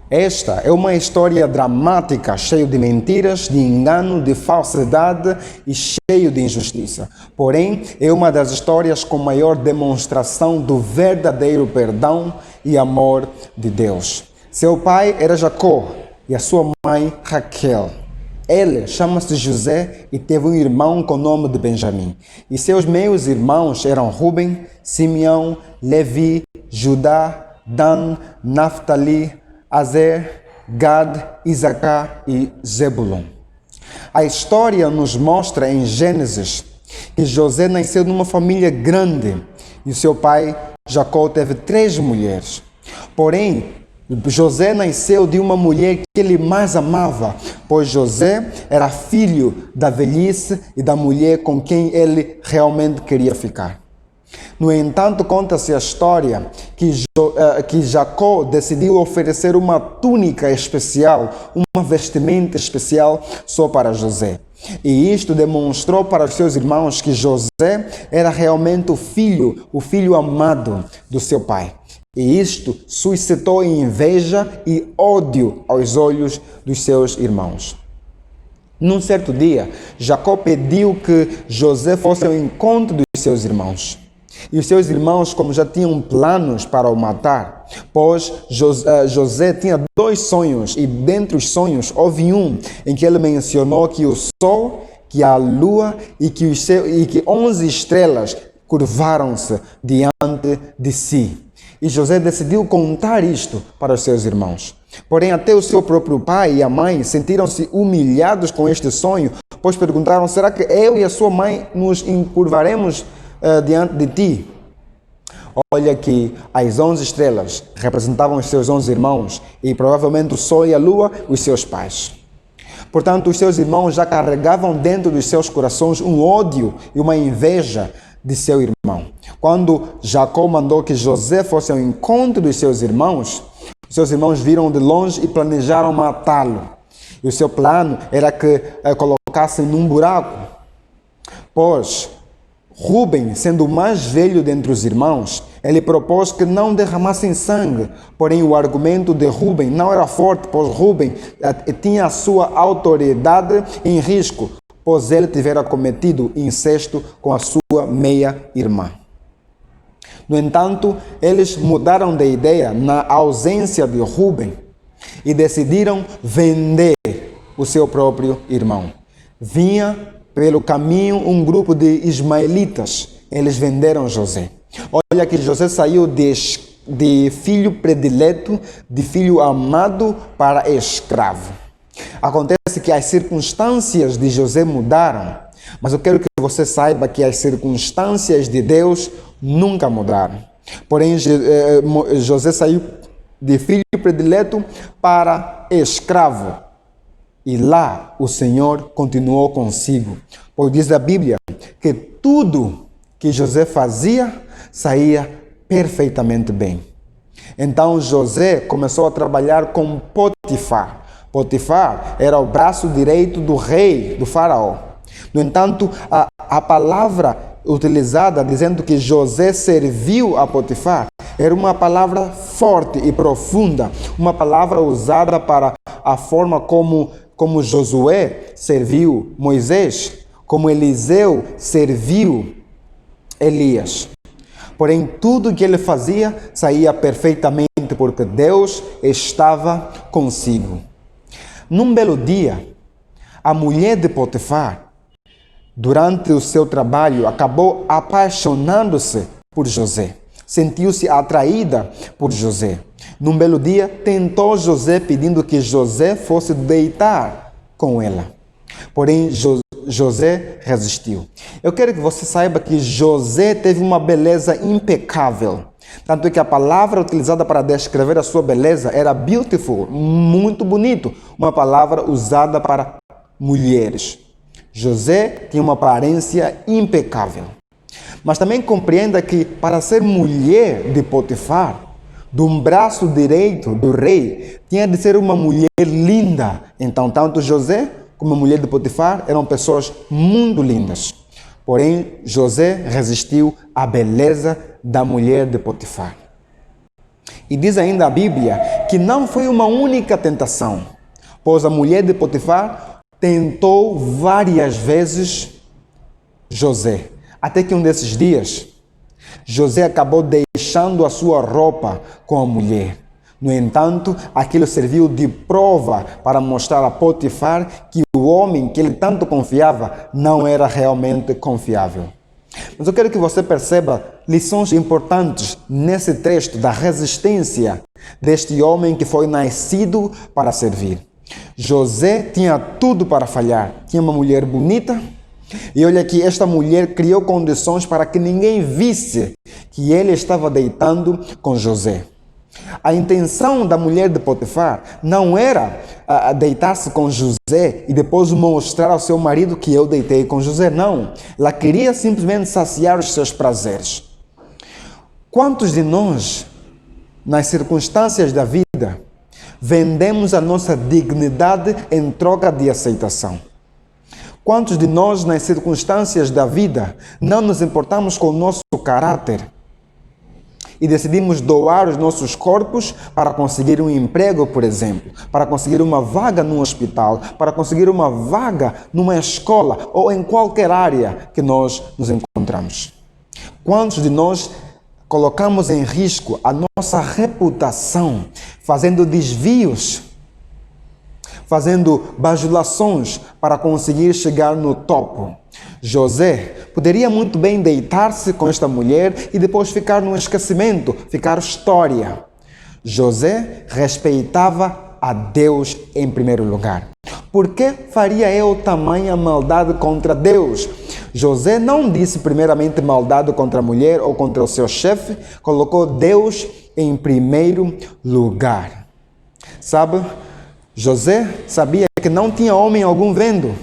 Esta é uma história dramática, cheia de mentiras, de engano, de falsidade e cheio de injustiça. Porém, é uma das histórias com maior demonstração do verdadeiro perdão e amor de Deus. Seu pai era Jacó e a sua mãe Raquel. Ele chama-se José e teve um irmão com o nome de Benjamim. E seus meios irmãos eram Ruben, Simeão, Levi, Judá, Dan, Naftali, Azer, Gad, Isacar e Zebulon. A história nos mostra em Gênesis que José nasceu numa família grande e o seu pai Jacó teve 3 mulheres. Porém, José nasceu de uma mulher que ele mais amava, pois José era filho da velhice e da mulher com quem ele realmente queria ficar. No entanto, conta-se a história que Jacó decidiu oferecer uma túnica especial, uma vestimenta especial só para José. E isto demonstrou para os seus irmãos que José era realmente o filho amado do seu pai. E isto suscitou inveja e ódio aos olhos dos seus irmãos. Num certo dia, Jacó pediu que José fosse ao encontro dos seus irmãos. E os seus irmãos, como já tinham planos para o matar, pois José tinha 2 sonhos, e dentre os sonhos houve um em que ele mencionou que o sol, que a lua e que 11 estrelas curvaram-se diante de si. E José decidiu contar isto para os seus irmãos. Porém, até o seu próprio pai e a mãe sentiram-se humilhados com este sonho, pois perguntaram: será que eu e a sua mãe nos encurvaremos diante de ti? Olha que as 11 estrelas representavam os seus 11 irmãos e provavelmente o sol e a lua os seus pais. Portanto, os seus irmãos já carregavam dentro dos seus corações um ódio e uma inveja de seu irmão. Quando Jacó mandou que José fosse ao encontro dos seus irmãos viram de longe e planejaram matá-lo. E o seu plano era que colocassem num buraco, pois Ruben, sendo o mais velho dentre os irmãos, ele propôs que não derramassem sangue. Porém, o argumento de Ruben não era forte, pois Ruben tinha a sua autoridade em risco, pois ele tivera cometido incesto com a sua meia-irmã. No entanto, eles mudaram de ideia na ausência de Ruben e decidiram vender o seu próprio irmão. Vinha pelo caminho um grupo de ismaelitas. Eles venderam José. Olha que José saiu de filho predileto, de filho amado, para escravo. Acontece que as circunstâncias de José mudaram, mas eu quero que você saiba que as circunstâncias de Deus nunca mudaram. Porém, José saiu de filho predileto para escravo. E lá o Senhor continuou consigo, pois diz a Bíblia que tudo que José fazia saía perfeitamente bem. Então José começou a trabalhar com Potifar. Potifar era o braço direito do rei, do faraó. No entanto, a palavra utilizada dizendo que José serviu a Potifar era uma palavra forte e profunda, uma palavra usada para a forma como Josué serviu Moisés, como Eliseu serviu Elias. Porém, tudo que ele fazia saía perfeitamente porque Deus estava consigo. Num belo dia, a mulher de Potifar, durante o seu trabalho, acabou apaixonando-se por José. Sentiu-se atraída por José. Num belo dia, tentou José pedindo que José fosse deitar com ela. Porém, José resistiu. Eu quero que você saiba que José teve uma beleza impecável. Tanto é que a palavra utilizada para descrever a sua beleza era beautiful, muito bonito. Uma palavra usada para mulheres. José tinha uma aparência impecável. Mas também compreenda que para ser mulher de Potifar, do braço direito do rei, tinha de ser uma mulher linda. Então, tanto José como a mulher de Potifar eram pessoas muito lindas. Porém, José resistiu à beleza da mulher de Potifar. E diz ainda a Bíblia que não foi uma única tentação, pois a mulher de Potifar tentou várias vezes José, até que um desses dias, José acabou deixando a sua roupa com a mulher. No entanto, aquilo serviu de prova para mostrar a Potifar que o homem que ele tanto confiava não era realmente confiável. Mas eu quero que você perceba lições importantes nesse texto da resistência deste homem que foi nascido para servir. José tinha tudo para falhar. Tinha uma mulher bonita. E olha que esta mulher criou condições para que ninguém visse que ele estava deitando com José. A intenção da mulher de Potifar não era deitar-se com José e depois mostrar ao seu marido que eu deitei com José. Não. Ela queria simplesmente saciar os seus prazeres. Quantos de nós, nas circunstâncias da vida, vendemos a nossa dignidade em troca de aceitação? Quantos de nós, nas circunstâncias da vida, não nos importamos com o nosso caráter e decidimos doar os nossos corpos para conseguir um emprego, por exemplo, para conseguir uma vaga num hospital, para conseguir uma vaga numa escola ou em qualquer área que nós nos encontramos? Quantos de nós colocamos em risco a nossa reputação, fazendo desvios, fazendo bajulações para conseguir chegar no topo? José poderia muito bem deitar-se com esta mulher e depois ficar no esquecimento, ficar história. José respeitava a Deus em primeiro lugar. Por que faria eu tamanha maldade contra Deus? José não disse primeiramente maldade contra a mulher ou contra o seu chefe, colocou Deus em primeiro lugar. Sabe, José sabia que não tinha homem algum vendo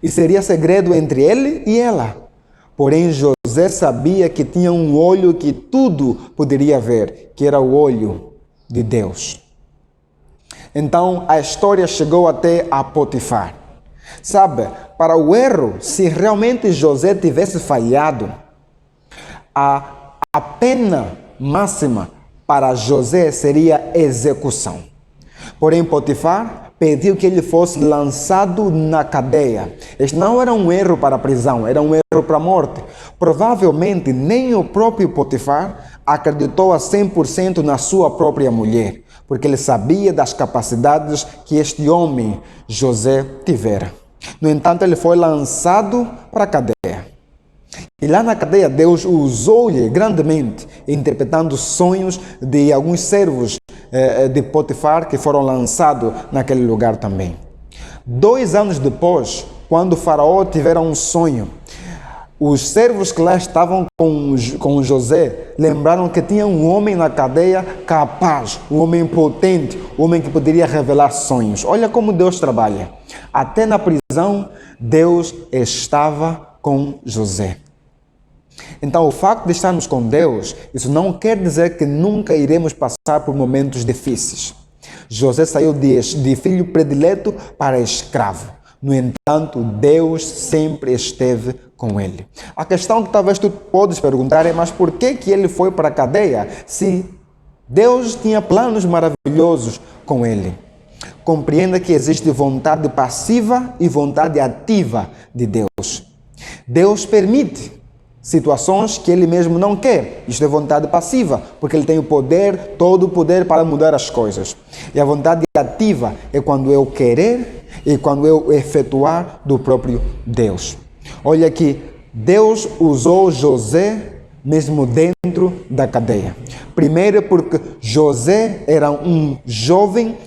e seria segredo entre ele e ela. Porém, José sabia que tinha um olho que tudo poderia ver, que era o olho de Deus. Então, a história chegou até a Potifar. Sabe, para o erro, se realmente José tivesse falhado, a pena máxima para José seria execução. Porém, Potifar pediu que ele fosse lançado na cadeia. Este não era um erro para a prisão, era um erro para a morte. Provavelmente nem o próprio Potifar acreditou a 100% na sua própria mulher, porque ele sabia das capacidades que este homem, José, tivera. No entanto, ele foi lançado para a cadeia. E lá na cadeia, Deus usou-lhe grandemente, interpretando sonhos de alguns servos de Potifar que foram lançados naquele lugar também. 2 anos depois, quando o faraó tivera um sonho, os servos que lá estavam com José lembraram que tinha um homem na cadeia capaz, um homem potente, um homem que poderia revelar sonhos. Olha como Deus trabalha. Até na prisão, Deus estava com José. Então, o facto de estarmos com Deus, isso não quer dizer que nunca iremos passar por momentos difíceis. José saiu de filho predileto para escravo. No entanto, Deus sempre esteve com ele. A questão que talvez tu podes perguntar é, mas por que ele foi para a cadeia se Deus tinha planos maravilhosos com ele? Compreenda que existe vontade passiva e vontade ativa de Deus. Deus permite situações que ele mesmo não quer. Isto é vontade passiva, porque ele tem o poder, todo o poder para mudar as coisas. E a vontade ativa é quando eu querer e quando eu efetuar do próprio Deus. Olha aqui, Deus usou José mesmo dentro da cadeia. Primeiro porque José era um jovem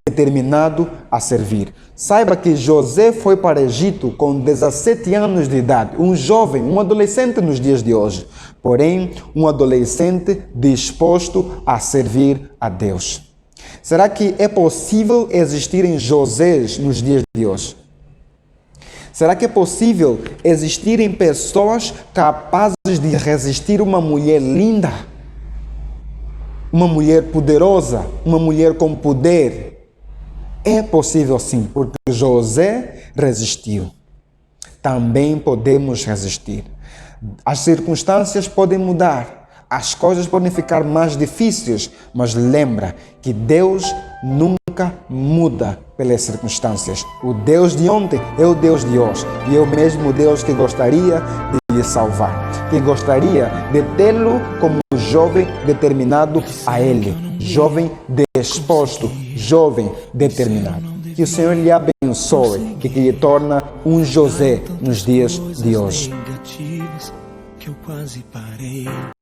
determinado a servir. Saiba que José foi para o Egito com 17 anos de idade, um jovem, um adolescente nos dias de hoje, porém um adolescente disposto a servir a Deus. Será que é possível existirem Josés nos dias de hoje? Será que é possível existirem pessoas capazes de resistir uma mulher linda? Uma mulher poderosa, uma mulher com poder? É possível sim, porque José resistiu. Também podemos resistir. As circunstâncias podem mudar, As coisas podem ficar mais difíceis, mas lembra que Deus nunca muda pelas circunstâncias. O Deus de ontem é o Deus de hoje e é o mesmo Deus que gostaria de lhe salvar, que gostaria de tê-lo como jovem determinado a Ele, jovem disposto, jovem determinado. Que o Senhor lhe abençoe e que lhe torne um José nos dias de hoje.